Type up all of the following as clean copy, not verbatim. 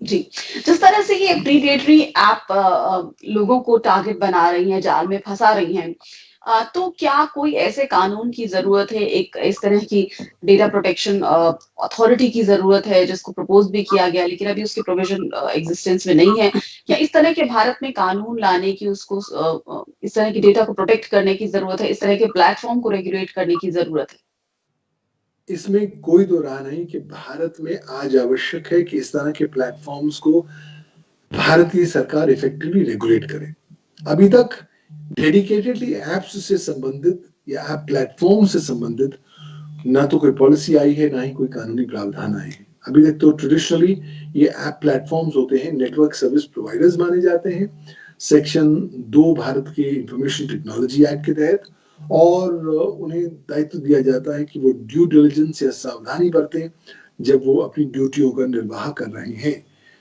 जी, जिस तरह से ये प्रीडेटरी ऐप लोगों को टारगेट बना रही हैं, जाल में फँसा रही हैं, तो क्या कोई ऐसे कानून की ज़रूरत है, एक इस तरह की डेटा प्रोटेक्शन अथॉरिटी की ज़रूरत है, जिसको प्रपोज़ भी किया गया, लेकिन अभी उसकी प्रोविज़न एक्जिस्टेंस में नहीं है? या इस तरह के भारत में कानून लाने की, उसको इस तरह की डेटा को प्रोटेक्ट करने की ज़रूरत है, इस तरह के प्लेटफ़ॉर्म को रेगुलेट करने की ज़रूरत है? इसमें कोई दो राह नहीं कि भारत में आज आवश्यक है कि इस तरह के प्लेटफॉर्म्स को भारतीय सरकार इफेक्टिवली रेगुलेट करे। अभी तक डेडिकेटेडली ऐप्स से संबंधित या ऐप प्लेटफॉर्म से संबंधित ना तो कोई पॉलिसी आई है, ना ही कोई कानूनी प्रावधान आए हैं। अभी तक तो ट्रेडिशनली ये ऐप प्लेटफॉर्म्स होते हैं, नेटवर्क सर्विस प्रोवाइडर्स माने जाते हैं, सेक्शन 2 भारत के इंफॉर्मेशन टेक्नोलॉजी एक्ट के तहत, और उन्हें दायित्व दिया जाता है कि वो ड्यू डिलिजेंस या सावधानी बरतें जब वो अपनी ड्यूटियों का निर्वाह कर रहे हैं।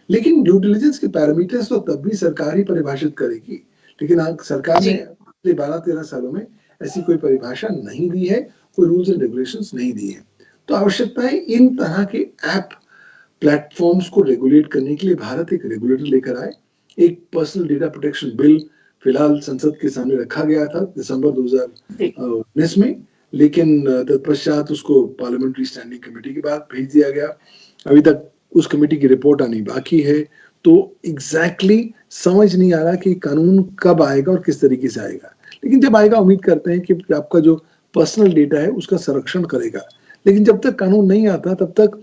लेकिन ड्यू डिलिजेंस के पैरामीटर्स तो तब भी सरकार ही परिभाषित करेगी, लेकिन सरकार ने जी। पिछले 12-13 सालों में ऐसी कोई परिभाषा नहीं दी है, कोई रूल्स एंड रेगुलेशंस नहीं दिए हैं। तो आवश्यकता है इन तरह के ऐप प्लेटफॉर्म्स को रेगुलेट करने के लिए भारत एक रेगुलेटर लेकर आए। एक पर्सनल डेटा प्रोटेक्शन बिल फिलहाल संसद के सामने रखा गया था दिसंबर जी। 2019 में, लेकिन तत्पश्चात उसको पार्लियामेंट्री स्टैंडिंग कमेटी के बाद भेज दिया गया। अभी तक उस कमेटी की रिपोर्ट आनी बाकी है। तो एग्जैक्टली समझ नहीं आ रहा कि कानून कब आएगा और किस तरीके से आएगा, लेकिन जब आएगा उम्मीद करते हैं कि आपका जो पर्सनल डेटा है उसका संरक्षण करेगा। लेकिन जब तक कानून नहीं आता तब तक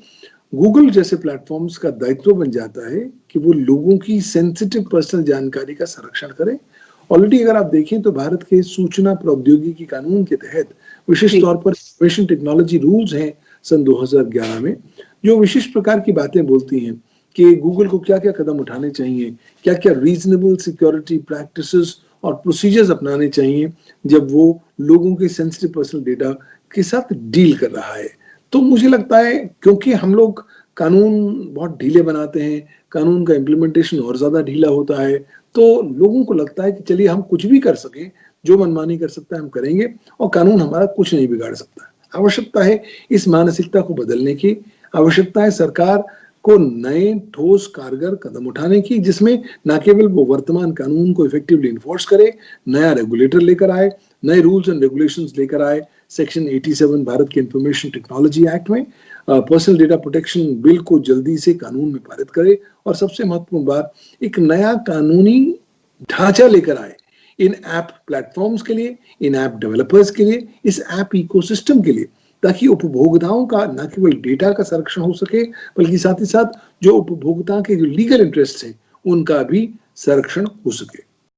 गूगल जैसे प्लेटफॉर्म्स का दायित्व बन जाता है कि वो लोगों की सेंसिटिव पर्सनल जानकारी का संरक्षण करें। ऑलरेडी अगर आप देखें तो भारत के सूचना प्रौद्योगिकी कानून के तहत विशिष्ट जी। तौर पर इंफॉर्मेशन टेक्नोलॉजी रूल्स हैं सन 2011 में, जो विशिष्ट प्रकार की बातें बोलती हैं कि गूगल को क्या क्या कदम उठाने चाहिए, क्या क्या रीजनेबल सिक्योरिटी प्रैक्टिसेस और प्रोसीजर्स अपनाने चाहिए जब वो लोगों के सेंसिटिव पर्सनल डेटा के साथ डील कर रहा है। तो मुझे लगता है क्योंकि हम लोग कानून बहुत ढीले बनाते हैं, कानून का इम्प्लीमेंटेशन और ज्यादा ढीला होता है, तो लोगों को लगता है कि चलिए हम कुछ भी कर सकें, जो मनमानी कर सकता है हम करेंगे और कानून हमारा कुछ नहीं बिगाड़ सकता। आवश्यकता है इस मानसिकता को बदलने की, आवश्यकता है सरकार को नए ठोस कारगर कदम उठाने की, जिसमें न केवल वो वर्तमान कानून को इफेक्टिवली इन्फोर्स करे, नया रेगुलेटर लेकर आए, नए रूल्स एंड रेगुलेशंस लेकर आए। सेक्शन 87 भारत के इंफॉर्मेशन टेक्नोलॉजी एक्ट में पर्सनल डेटा प्रोटेक्शन बिल को जल्दी से कानून में पारित करे, और सबसे महत्वपूर्ण बात, एक नया कानूनी ढांचा लेकर आए इन ऐप प्लेटफॉर्म्स के लिए, इन ऐप डेवलपर्स के लिए, इस ऐप इकोसिस्टम के लिए, ताकि उपभोक्ताओं का न केवल डेटा का संरक्षण हो सके, बल्कि साथ ही साथ जो उपभोक्ता के जो लीगल इंटरेस्ट हैं उनका भी संरक्षण हो सके।